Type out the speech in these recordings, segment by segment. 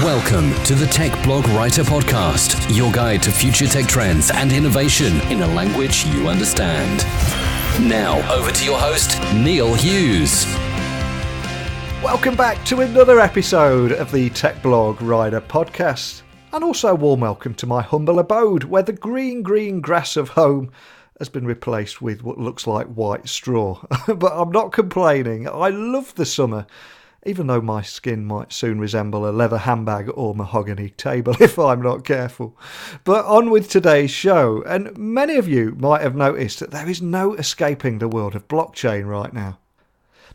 Welcome to the Tech Blog Writer Podcast, your guide to future tech trends and innovation in a language you understand. Now, over to your host, Neil Hughes. Welcome back to another episode of the Tech Blog Writer Podcast. And also a warm welcome to my humble abode, where the green grass of home has been replaced with what looks like white straw. But I'm not complaining. I love the summer, even though my skin might soon resemble a leather handbag or mahogany table if I'm not careful. But on with today's show, and many of you might have noticed that there is no escaping the world of blockchain right now.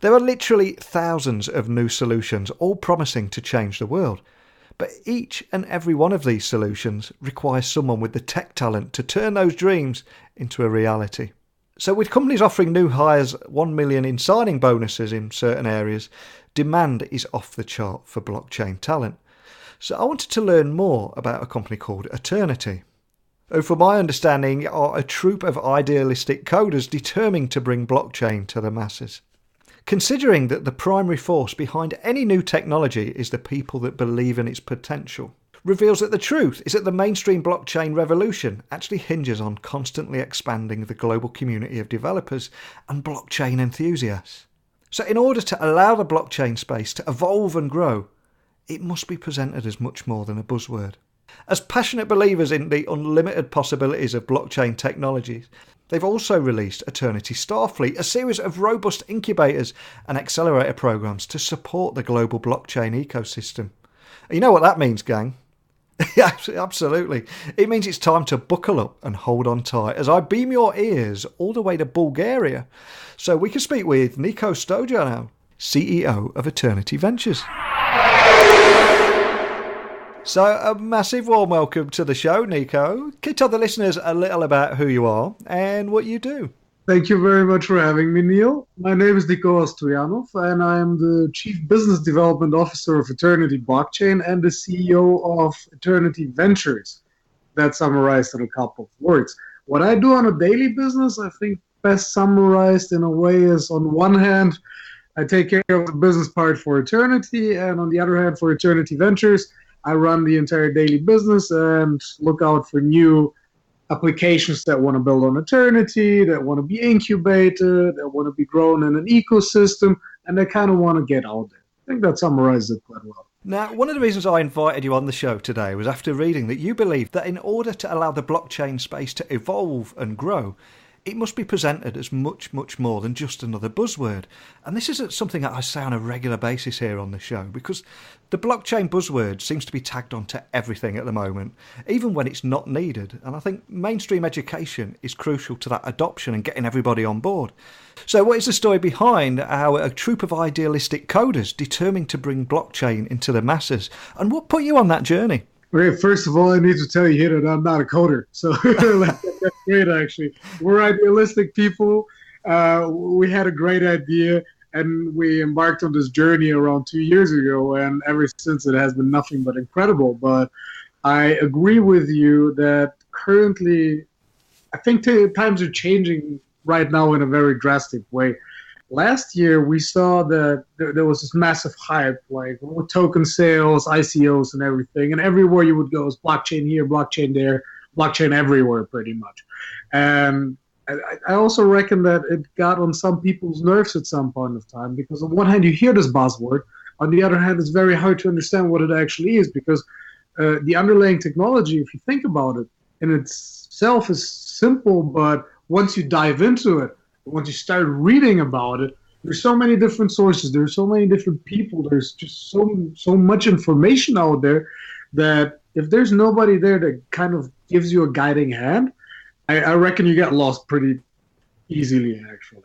There are literally thousands of new solutions, all promising to change the world. But each and every one of these solutions requires someone with the tech talent to turn those dreams into a reality. So with companies offering new hires 1 million in signing bonuses in certain areas, demand is off the chart for blockchain talent. So I wanted to learn more about a company called Aeternity, who from my understanding are a troupe of idealistic coders determined to bring blockchain to the masses. Considering that the primary force behind any new technology is the people that believe in its potential, reveals that the truth is that the mainstream blockchain revolution actually hinges on constantly expanding the global community of developers and blockchain enthusiasts. So in order to allow the blockchain space to evolve and grow, it must be presented as much more than a buzzword. As passionate believers in the unlimited possibilities of blockchain technologies, they've also released Eternity Starfleet, a series of robust incubators and accelerator programs to support the global blockchain ecosystem. And you know what that means, gang? Yeah, absolutely. It means it's time to buckle up and hold on tight as I beam your ears all the way to Bulgaria so we can speak with Nico Stojanov, CEO of Eternity Ventures. So a massive warm welcome to the show, Nico. Can you tell the listeners a little about who you are and what you do? Thank you very much for having me, Neil. My name is Nico Stojanov, and I'm the Chief Business Development Officer of Eternity Blockchain and the CEO of Eternity Ventures. That's summarized in a couple of words. What I do on a daily business, I think best summarized in a way is, on one hand, I take care of the business part for Eternity, and on the other hand, for Eternity Ventures, I run the entire daily business and look out for new applications that want to build on Eternity, that want to be incubated, that want to be grown in an ecosystem, and they kind of want to get out there. I think that summarizes it quite well. Now, one of the reasons I invited you on the show today was after reading that you believe that in order to allow the blockchain space to evolve and grow, it must be presented as much more than just another buzzword. And this isn't something that I say on a regular basis here on the show, because the blockchain buzzword seems to be tagged onto everything at the moment, even when it's not needed. And I think mainstream education is crucial to that adoption and getting everybody on board. So what is the story behind how a troupe of idealistic coders determined to bring blockchain into the masses? And what put you on that journey? Okay, first of all, I need to tell you here that I'm not a coder. So that's great, actually. We're idealistic people. We had a great idea, and we embarked on this journey around 2 years ago, and ever since it has been nothing but incredible. But I agree with you that currently, I think times are changing right now in a very drastic way. Last year, we saw that there was this massive hype, like token sales, ICOs, and everything. And everywhere you would go is blockchain here, blockchain there, blockchain everywhere, pretty much. And I also reckon that it got on some people's nerves at some point of time, because on one hand, you hear this buzzword. On the other hand, it's very hard to understand what it actually is, because the underlying technology, if you think about it, in itself is simple, but once you dive into it, once you start reading about it, there's so many different sources, there's so many different people, there's just so much information out there that if there's nobody there that kind of gives you a guiding hand, I reckon you get lost pretty easily, actually.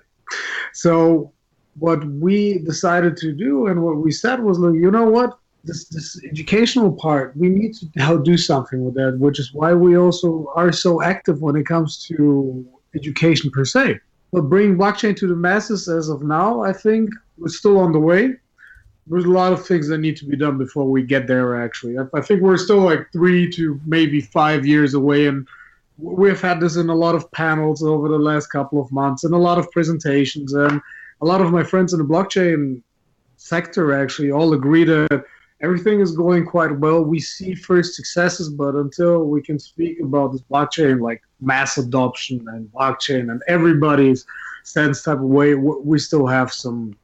So what we decided to do and what we said was, look, you know what? This educational part, we need to do something with that, which is why we also are so active when it comes to education per se. But bringing blockchain to the masses as of now, I think we're still on the way. There's a lot of things that need to be done before we get there, actually. I think we're still like 3 to maybe 5 years away, and we've had this in a lot of panels over the last couple of months and a lot of presentations. And a lot of my friends in the blockchain sector actually all agree that everything is going quite well. We see first successes, but until we can speak about this blockchain, like mass adoption and blockchain and everybody's sense type of way, we still have some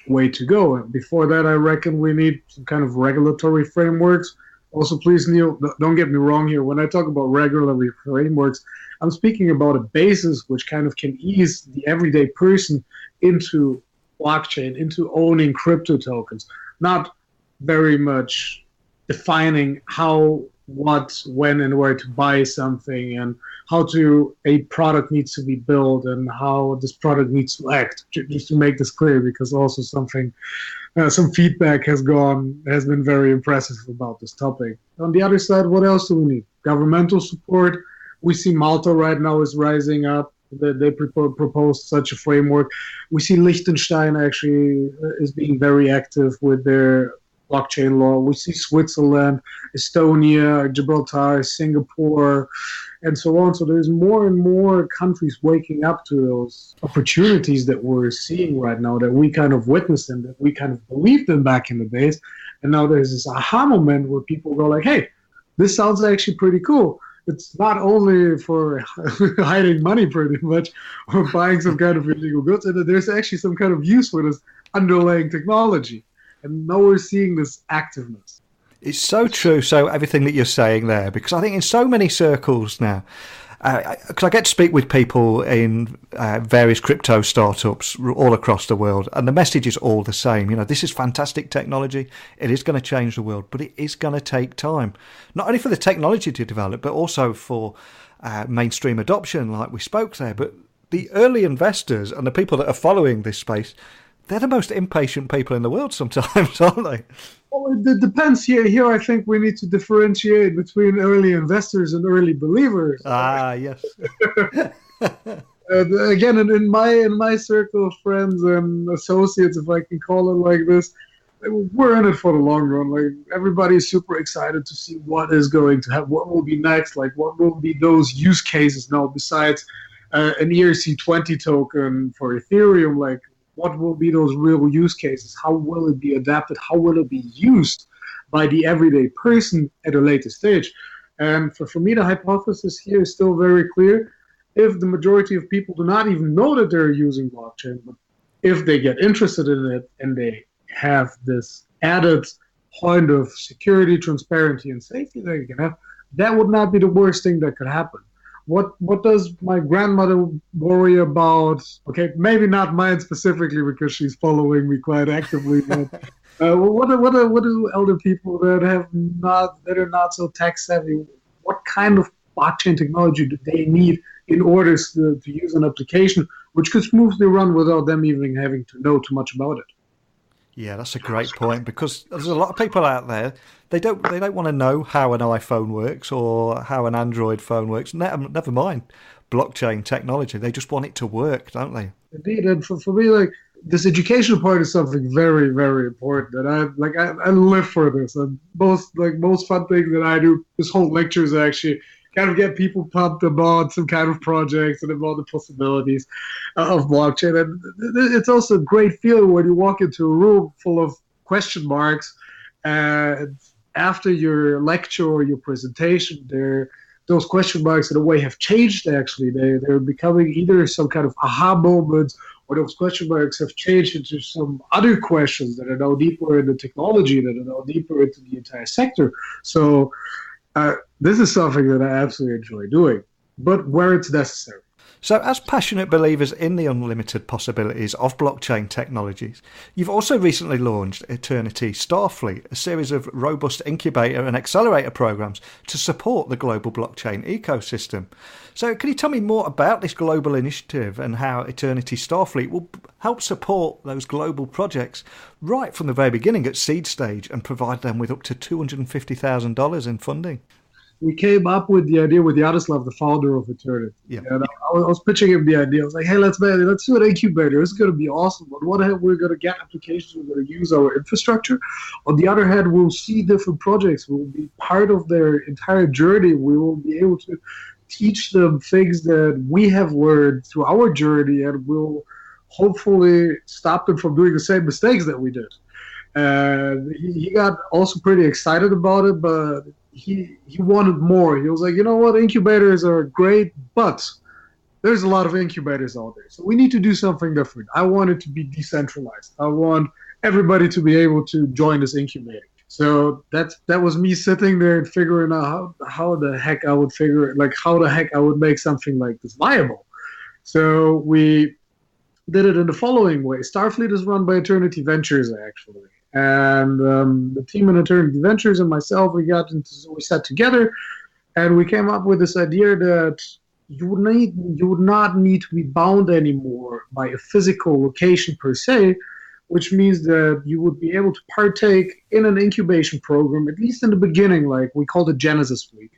way to go. And before that, I reckon we need some kind of regulatory frameworks. Also, please, Neil, don't get me wrong here. When I talk about regulatory frameworks, I'm speaking about a basis which kind of can ease the everyday person into blockchain, into owning crypto tokens, not very much defining how, what, when, and where to buy something, and how a product needs to be built, and how this product needs to act. Just to make this clear, because also some feedback has been very impressive about this topic. On the other side, what else do we need? Governmental support. We see Malta right now is rising up. They proposed such a framework. We see Liechtenstein actually is being very active with their blockchain law. We see Switzerland, Estonia, Gibraltar, Singapore, and so on. So there's more and more countries waking up to those opportunities that we're seeing right now, that we kind of witnessed and that we kind of believed in back in the days. And now there's this aha moment where people go like, hey, this sounds actually pretty cool. It's not only for hiding money pretty much or buying some kind of illegal goods, and there's actually some kind of use for this underlying technology. And now we're seeing this activeness. It's so true. So everything that you're saying there, because I think in so many circles now, because I get to speak with people in various crypto startups all across the world, and the message is all the same. You know, this is fantastic technology. It is going to change the world, but it is going to take time. Not only for the technology to develop, but also for mainstream adoption, like we spoke there. But the early investors and the people that are following this space, they're the most impatient people in the world sometimes, aren't they? Well, it depends. Here, I think we need to differentiate between early investors and early believers. Ah, yes. Again, in my circle of friends and associates, if I can call it like this, we're in it for the long run. Like, everybody's super excited to see what is going to happen, what will be next, like what will be those use cases now besides an ERC20 token for Ethereum, like. What will be those real use cases? How will it be adapted? How will it be used by the everyday person at a later stage? And for me, the hypothesis here is still very clear. If the majority of people do not even know that they're using blockchain, but if they get interested in it and they have this added point of security, transparency, and safety that you can have, that would not be the worst thing that could happen. What does my grandmother worry about? Okay, maybe not mine specifically because she's following me quite actively. But what do elder people that are not so tech savvy? What kind of blockchain technology do they need in order to use an application which could smoothly run without them even having to know too much about it? Yeah, that's a great point, because there's a lot of people out there, they don't want to know how an iPhone works or how an Android phone works. Never mind blockchain technology. They just want it to work, don't they? Indeed, and for me, like, this educational part is something very, very important. And I live for this. And most fun thing that I do, this whole lecture is actually kind of get people pumped about some kind of projects and about the possibilities of blockchain. And it's also a great feeling when you walk into a room full of question marks, and after your lecture or your presentation, those question marks in a way have changed. Actually, they're becoming either some kind of aha moments, or those question marks have changed into some other questions that are now deeper in the technology, that are now deeper into the entire sector. So this is something that I absolutely enjoy doing, but where it's necessary. So as passionate believers in the unlimited possibilities of blockchain technologies, you've also recently launched Aeternity Starfleet, a series of robust incubator and accelerator programs to support the global blockchain ecosystem. So can you tell me more about this global initiative and how Aeternity Starfleet will help support those global projects right from the very beginning at seed stage and provide them with up to $250,000 in funding? We came up with the idea with Yaroslav, the founder of Eternity. Yeah. And I was pitching him the idea. I was like, hey, let's do an incubator. It's going to be awesome. On one hand, we're going to get applications. We're going to use our infrastructure. On the other hand, we'll see different projects. We'll be part of their entire journey. We will be able to teach them things that we have learned through our journey, and we'll hopefully stop them from doing the same mistakes that we did. He got also pretty excited about it, but he wanted more. He was like, you know what, incubators are great, but there's a lot of incubators out there. So we need to do something different. I want it to be decentralized. I want everybody to be able to join this incubator. So that was me sitting there and figuring out how the heck I would make something like this viable. So we did it in the following way. Starfleet is run by Eternity Ventures, actually. And the team in Eternity Ventures and myself, we sat together and we came up with this idea that you would not need to be bound anymore by a physical location per se, which means that you would be able to partake in an incubation program, at least in the beginning, like we called it Genesis Week,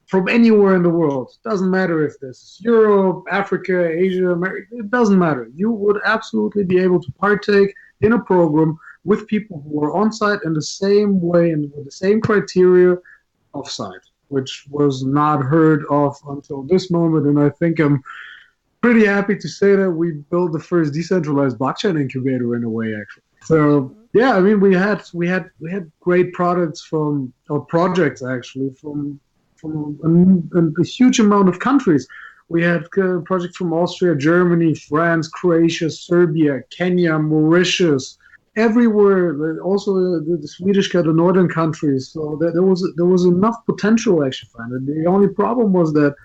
from anywhere in the world. It doesn't matter if this is Europe, Africa, Asia, America, it doesn't matter. You would absolutely be able to partake in a program with people who are on site in the same way and with the same criteria off site, which was not heard of until this moment. And I think I'm pretty happy to say that we built the first decentralized blockchain incubator in a way, actually. So yeah, I mean, we had great projects from a huge amount of countries. We had projects from Austria, Germany, France, Croatia, Serbia, Kenya, Mauritius, everywhere. Also the Swedish, the northern countries. So there was enough potential actually. The only problem was that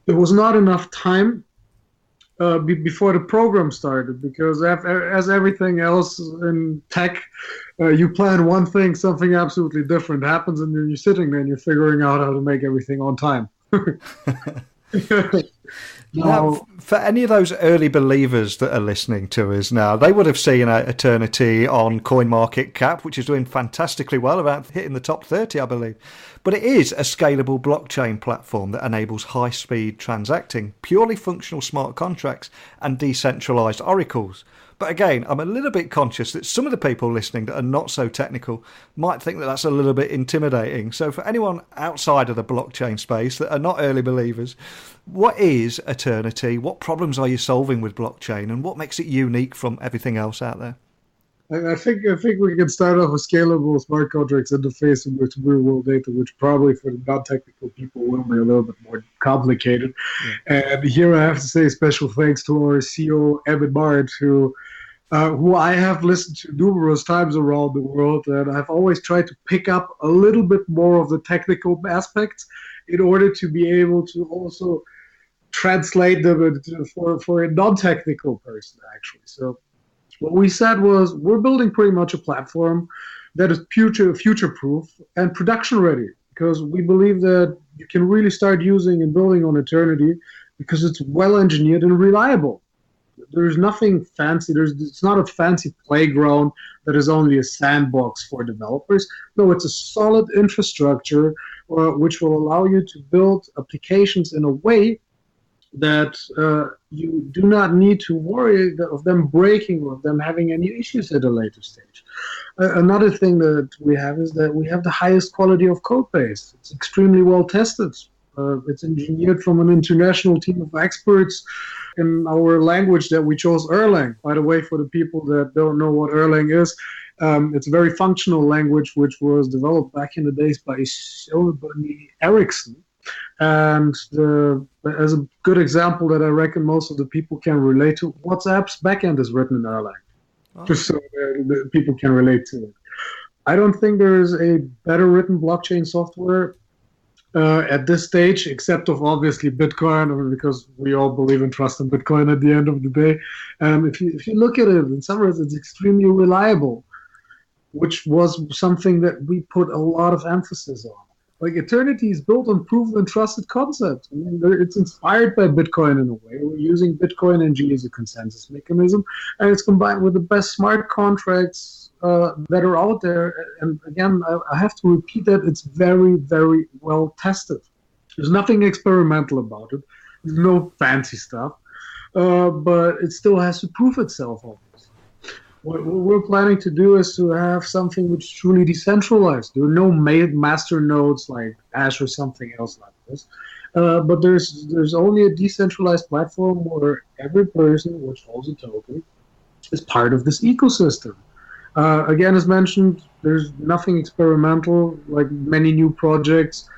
there was not enough time before the program started, because as everything else in tech, you plan one thing, something absolutely different happens, and then you're sitting there and you're figuring out how to make everything on time. Now, for any of those early believers that are listening to us now, they would have seen Eternity on CoinMarketCap, which is doing fantastically well, about hitting the top 30, I believe. But it is a scalable blockchain platform that enables high-speed transacting, purely functional smart contracts, and decentralized oracles. But again, I'm a little bit conscious that some of the people listening that are not so technical might think that that's a little bit intimidating. So for anyone outside of the blockchain space that are not early believers, what is Eternity? What problems are you solving with blockchain? And what makes it unique from everything else out there? I think we can start off with scalable smart contracts interface with real-world data, which probably for the non-technical people will be a little bit more complicated. Yeah. And here I have to say special thanks to our CEO, Evan Bart, who I have listened to numerous times around the world, and I've always tried to pick up a little bit more of the technical aspects in order to be able to also translate them for a non-technical person, actually. So what we said was, we're building pretty much a platform that is future-proof and production-ready, because we believe that you can really start using and building on Eternity because it's well-engineered and reliable. There's nothing fancy. It's not a fancy playground that is only a sandbox for developers. No, it's a solid infrastructure which will allow you to build applications in a way that you do not need to worry of them breaking or of them having any issues at a later stage. Another thing that we have is that we have the highest quality of code base. It's extremely well tested. It's engineered from an international team of experts in our language that we chose, Erlang. By the way, for the people that don't know what Erlang is, it's a very functional language which was developed back in the days by Sony Ericsson. And as a good example that I reckon most of the people can relate to, WhatsApp's backend is written in Erlang, just so that people can relate to it. I don't think there is a better written blockchain software at this stage, except of obviously Bitcoin, because we all believe and trust in Bitcoin at the end of the day. If you look at it, in some ways it's extremely reliable, which was something that we put a lot of emphasis on. Like, Eternity is built on proven and trusted concepts. I mean, it's inspired by Bitcoin in a way. We're using Bitcoin NG as a consensus mechanism, and it's combined with the best smart contracts that are out there. And again, I have to repeat that it's very, very well tested. There's nothing experimental about it. There's no fancy stuff, but it still has to prove itself, obviously. What we're planning to do is to have something which is truly decentralized. There are no master nodes like Ash or something else like this. But there's only a decentralized platform where every person which holds a token is part of this ecosystem. Again, as mentioned, there's nothing experimental like many new projects.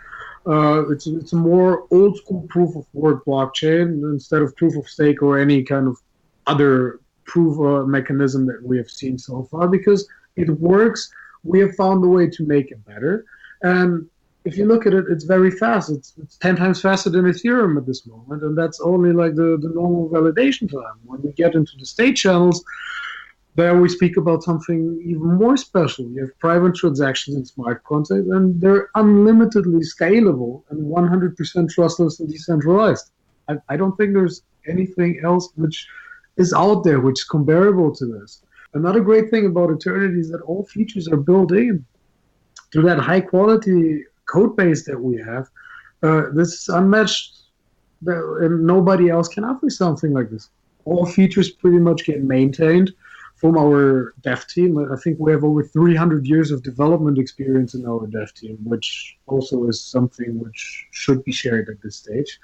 It's a more old school proof of work blockchain instead of proof of stake or any kind of other proof mechanism that we have seen so far, because it works. We have found a way to make it better. And if you look at it, it's very fast. It's 10 times faster than Ethereum at this moment. And that's only like the normal validation time. When we get into the state channels, there we speak about something even more special. You have private transactions in smart contracts, and they're unlimitedly scalable and 100% trustless and decentralized. I don't think there's anything else which is out there which is comparable to this. Another great thing about Eternity is that all features are built in to that high quality code base that we have. This is unmatched, and nobody else can offer something like this. All features pretty much get maintained from our dev team. I think we have over 300 years of development experience in our dev team, which also is something which should be shared at this stage.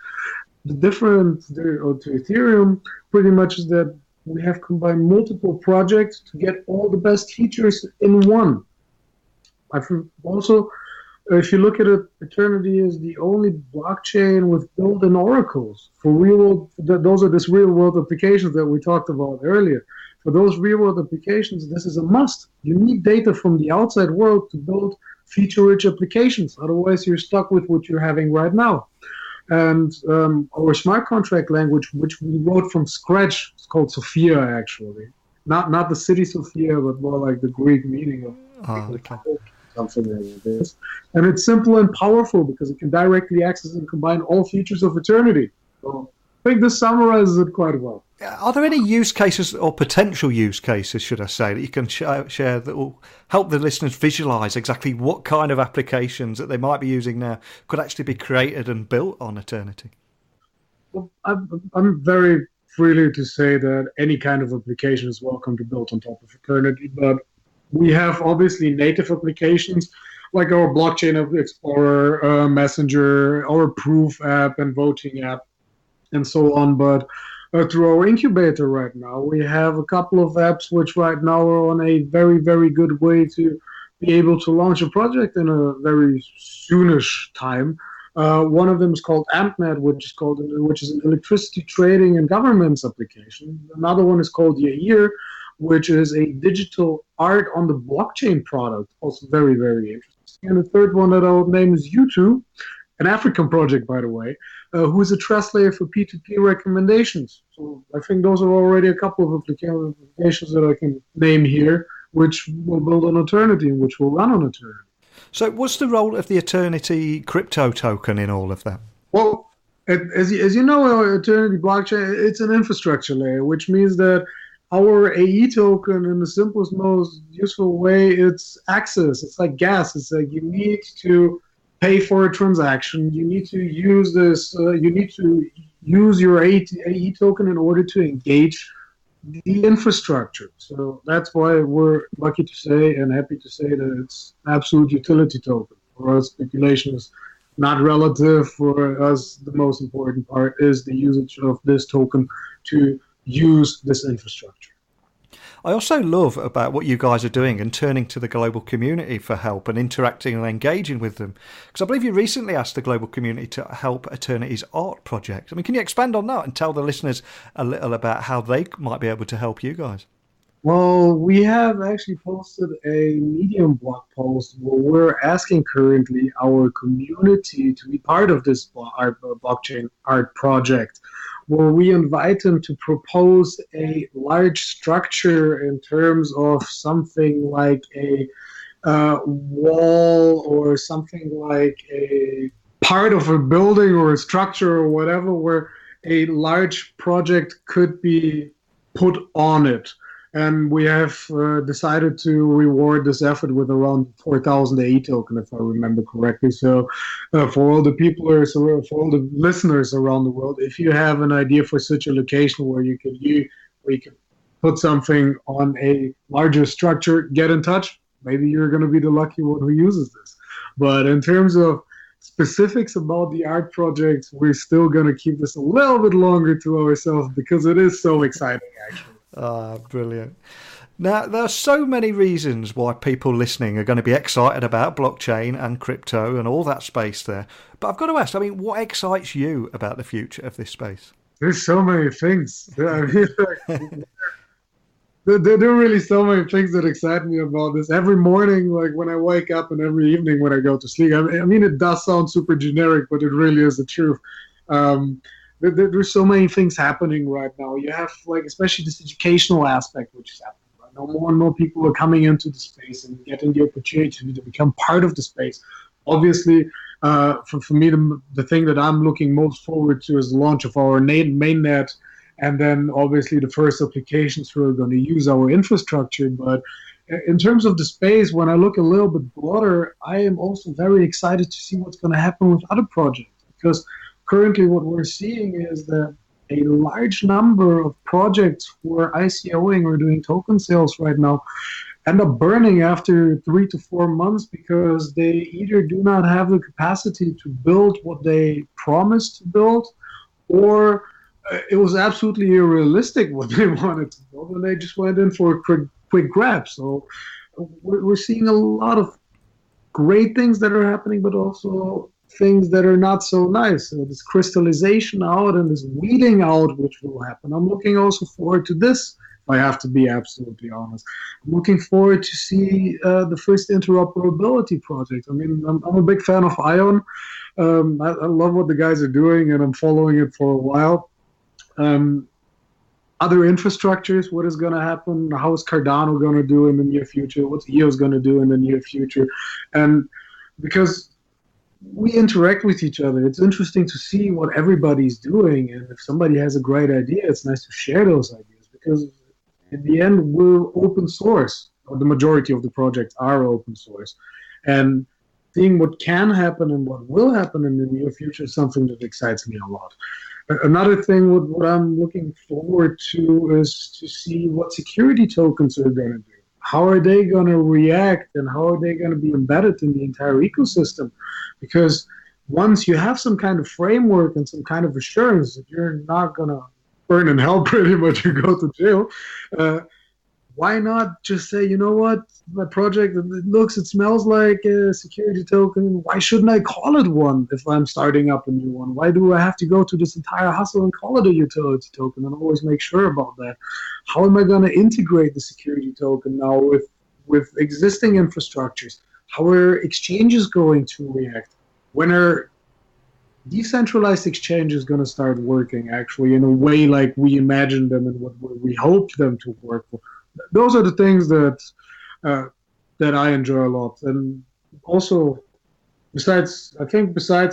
The difference to Ethereum pretty much is that we have combined multiple projects to get all the best features in one. I think also, if you look at it, Eternity is the only blockchain with built-in oracles for real-world. Those are these real-world applications that we talked about earlier. For those real-world applications, this is a must. You need data from the outside world to build feature-rich applications. Otherwise, you're stuck with what you're having right now. And our smart contract language, which we wrote from scratch, it's called Sophia, actually. Not the city Sophia, but more like the Greek meaning of something like this. And it's simple and powerful because it can directly access and combine all features of Eternity. So I think this summarizes it quite well. Are there any use cases or potential use cases, should I say, that you can share that will help the listeners visualize exactly what kind of applications that they might be using now could actually be created and built on Eternity? Well, I'm very freely to say that any kind of application is welcome to build on top of Eternity, but we have obviously native applications like our blockchain explorer, messenger, our proof app and voting app, and so on. But through our incubator right now, we have a couple of apps which right now are on a very, very good way to be able to launch a project in a very soonish time. One of them is called AmpNet, which is an electricity trading and governments application. Another one is called Yair, which is a digital art on the blockchain product, also very, very interesting. And the third one that I'll name is U2, an African project, by the way, who is a trust layer for P2P recommendations. So I think those are already a couple of applications that I can name here, which will build on Eternity and which will run on Eternity. So what's the role of the Eternity crypto token in all of that? Well, as you know, our Eternity blockchain, it's an infrastructure layer, which means that our AE token, in the simplest, most useful way, it's access. It's like gas. It's like you need to pay for a transaction. You need to use this. You need to use your AE token in order to engage the infrastructure. So that's why we're lucky to say and happy to say that it's absolute utility token. For us, speculation is not relative. For us, the most important part is the usage of this token to use this infrastructure. I also love about what you guys are doing and turning to the global community for help and interacting and engaging with them. Because I believe you recently asked the global community to help Eternity's art project. I mean, can you expand on that and tell the listeners a little about how they might be able to help you guys? Well, we have actually posted a Medium blog post where we're asking currently our community to be part of this blockchain art project, where we invite them to propose a large structure in terms of something like a wall or something like a part of a building or a structure or whatever, where a large project could be put on it. And we have decided to reward this effort with around 4,000 AE token, if I remember correctly. So for all the people, for all the listeners around the world, if you have an idea for such a location where you could put something on a larger structure, get in touch. Maybe you're going to be the lucky one who uses this. But in terms of specifics about the art project, we're still going to keep this a little bit longer to ourselves because it is so exciting, actually. Ah, brilliant. Now, there are so many reasons why people listening are going to be excited about blockchain and crypto and all that space there. But I've got to ask, I mean, what excites you about the future of this space? There's so many things. I mean, there are really so many things that excite me about this. Every morning, like when I wake up, and every evening when I go to sleep. I mean, it does sound super generic, but it really is the truth. There's so many things happening right now. You have, like, especially this educational aspect, which is happening right now. More and more people are coming into the space and getting the opportunity to become part of the space. Obviously, for me, the thing that I'm looking most forward to is the launch of our mainnet, and then obviously the first applications who are going to use our infrastructure. But in terms of the space, when I look a little bit broader, I am also very excited to see what's going to happen with other projects, because currently what we're seeing is that a large number of projects who are ICOing or doing token sales right now end up burning after 3 to 4 months, because they either do not have the capacity to build what they promised to build, or it was absolutely unrealistic what they wanted to build, and they just went in for a quick grab. So we're seeing a lot of great things that are happening, but also things that are not so nice. So this crystallization out and this weeding out, which will happen. I'm looking also forward to this, if I have to be absolutely honest. I'm looking forward to see the first interoperability project. I mean, I'm a big fan of ION. I love what the guys are doing, and I'm following it for a while. Other infrastructures, what is going to happen? How is Cardano going to do in the near future? What's EOS going to do in the near future? And because we interact with each other, it's interesting to see what everybody's doing. And if somebody has a great idea, it's nice to share those ideas, because in the end, we're open source, or the majority of the projects are open source. And seeing what can happen and what will happen in the near future is something that excites me a lot. Another thing, what I'm looking forward to is to see what security tokens are going to do. How are they going to react, and how are they going to be embedded in the entire ecosystem? Because once you have some kind of framework and some kind of assurance that you're not going to burn in hell pretty much or go to jail, why not just say, you know what, my project, it smells like a security token. Why shouldn't I call it one if I'm starting up a new one? Why do I have to go to this entire hustle and call it a utility token and always make sure about that? How am I going to integrate the security token now with existing infrastructures? How are exchanges going to react? When are decentralized exchanges going to start working actually in a way like we imagine them and what we hope them to work for? Those are the things that I enjoy a lot. And also, besides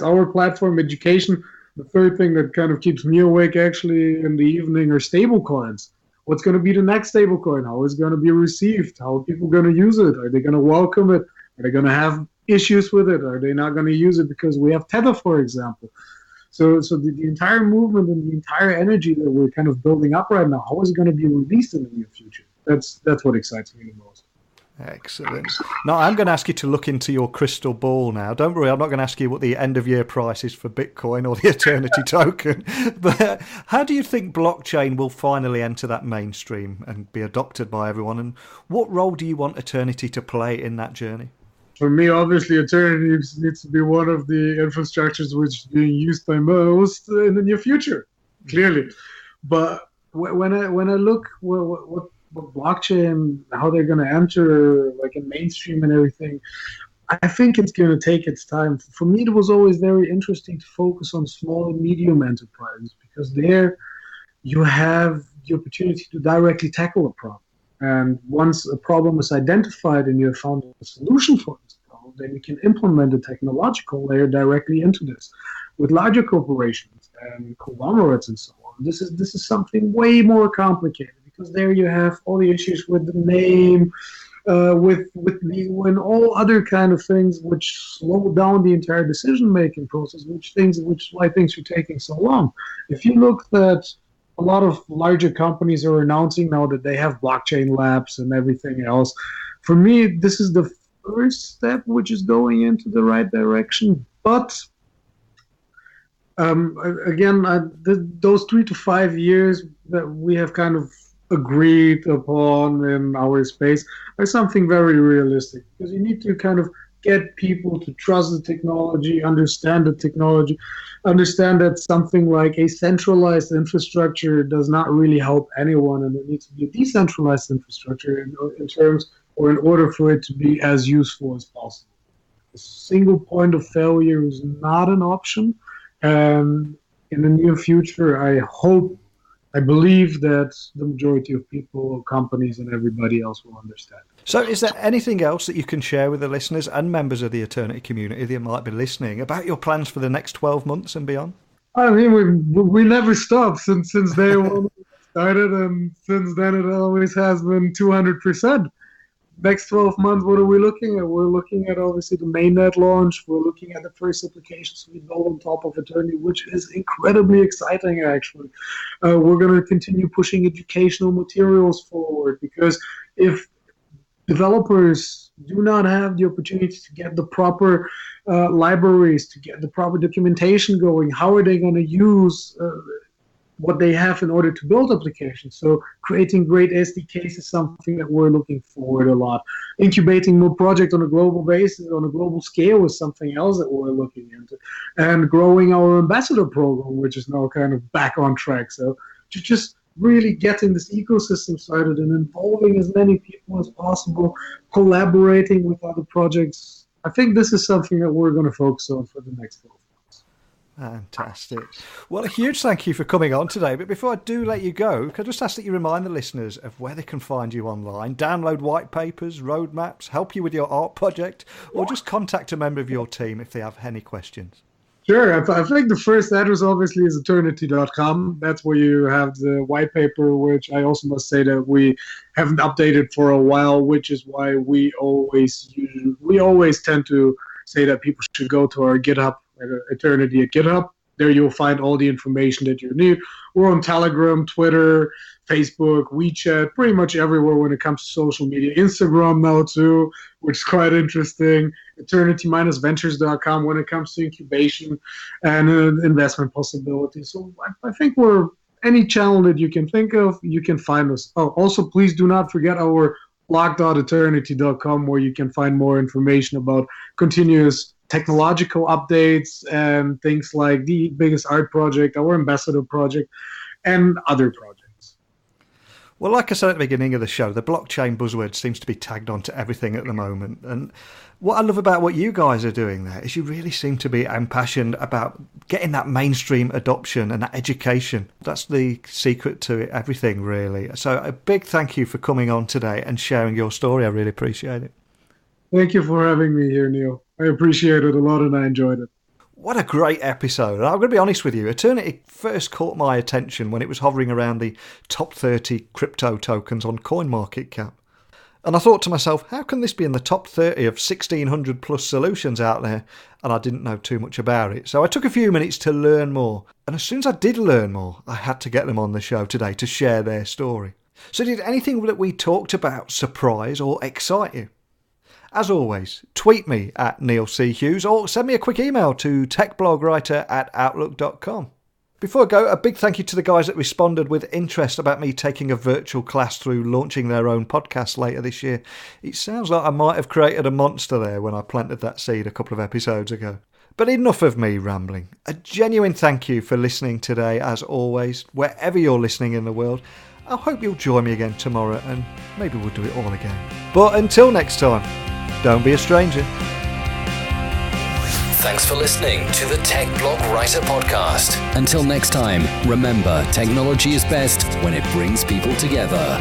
our platform, education, the third thing that kind of keeps me awake actually in the evening are stable coins. What's going to be the next stable coin? How is it going to be received? How are people going to use it? Are they going to welcome it? Are they going to have issues with it? Are they not going to use it because we have Tether, for example? So the entire movement and the entire energy that we're kind of building up right now, how is it going to be released in the near future? That's what excites me the most. Excellent. Now, I'm going to ask you to look into your crystal ball now. Don't worry, I'm not going to ask you what the end-of-year price is for Bitcoin or the Eternity token. But how do you think blockchain will finally enter that mainstream and be adopted by everyone? And what role do you want Eternity to play in that journey? For me, obviously, Eternity needs to be one of the infrastructures which is being used by most in the near future, clearly. But when I look what blockchain, how they're going to enter like in mainstream and everything, I think it's going to take its time. For me, it was always very interesting to focus on small and medium enterprises, because there you have the opportunity to directly tackle a problem. And once a problem is identified and you have found a solution for this problem, then you can implement a technological layer directly into this. With larger corporations and conglomerates and so on, this is something way more complicated, because there you have all the issues with the name, with legal and all other kind of things which slow down the entire decision-making process, why things are taking so long. If you look at a lot of larger companies are announcing now that they have blockchain labs and everything else. For me, this is the first step which is going into the right direction. But again, those 3 to 5 years that we have kind of agreed upon in our space are something very realistic, because you need to kind of get people to trust the technology, understand that something like a centralized infrastructure does not really help anyone, and it needs to be a decentralized infrastructure in terms, or in order for it to be as useful as possible. A single point of failure is not an option. And in the near future, I believe that the majority of people, companies, and everybody else will understand. So is there anything else that you can share with the listeners and members of the Eternity community that might be listening about your plans for the next 12 months and beyond? I mean, we never stop since day one started, and since then it always has been 200%. Next 12 months, what are we looking at? We're looking at, obviously, the mainnet launch. We're looking at the first applications we build on top of Eternity, which is incredibly exciting, actually. We're going to continue pushing educational materials forward, because if developers do not have the opportunity to get the proper libraries, to get the proper documentation going, how are they going to use what they have in order to build applications? So creating great SDKs is something that we're looking forward a lot. Incubating more projects on a global basis, on a global scale, is something else that we're looking into. And growing our ambassador program, which is now kind of back on track. So just really getting this ecosystem started and involving as many people as possible, collaborating with other projects. I think this is something that we're going to focus on for the next 12 months. Fantastic. Well, a huge thank you for coming on today. But before I do let you go, can I just ask that you remind the listeners of where they can find you online, download white papers, roadmaps, help you with your art project, or just contact a member of your team if they have any questions? Sure. I think the first address, obviously, is æternity.com. That's where you have the white paper, which I also must say that we haven't updated for a while, which is why we always tend to say that people should go to our GitHub, Eternity at GitHub. There you'll find all the information that you need. We're on Telegram, Twitter, Facebook, WeChat, pretty much everywhere when it comes to social media. Instagram now too, which is quite interesting. Eternity-ventures.com when it comes to incubation and investment possibilities. So I think we're any channel that you can think of, you can find us. Oh, also, please do not forget our blog.eternity.com, where you can find more information about continuous technological updates and things like the biggest art project, our ambassador project, and other projects. Well, like I said at the beginning of the show, the blockchain buzzword seems to be tagged onto everything at the moment. And what I love about what you guys are doing there is you really seem to be impassioned about getting that mainstream adoption and that education. That's the secret to everything, really. So a big thank you for coming on today and sharing your story. I really appreciate it. Thank you for having me here, Neil. I appreciate it a lot and I enjoyed it. What a great episode. I'm going to be honest with you. Eternity first caught my attention when it was hovering around the top 30 crypto tokens on CoinMarketCap. And I thought to myself, how can this be in the top 30 of 1,600 plus solutions out there? And I didn't know too much about it. So I took a few minutes to learn more. And as soon as I did learn more, I had to get them on the show today to share their story. So did anything that we talked about surprise or excite you? As always, tweet me at Neil C. Hughes or send me a quick email to techblogwriter@outlook.com. Before I go, a big thank you to the guys that responded with interest about me taking a virtual class through launching their own podcast later this year. It sounds like I might have created a monster there when I planted that seed a couple of episodes ago. But enough of me rambling. A genuine thank you for listening today, as always, wherever you're listening in the world. I hope you'll join me again tomorrow and maybe we'll do it all again. But until next time, don't be a stranger. Thanks for listening to the Tech Blog Writer Podcast. Until next time, remember, technology is best when it brings people together.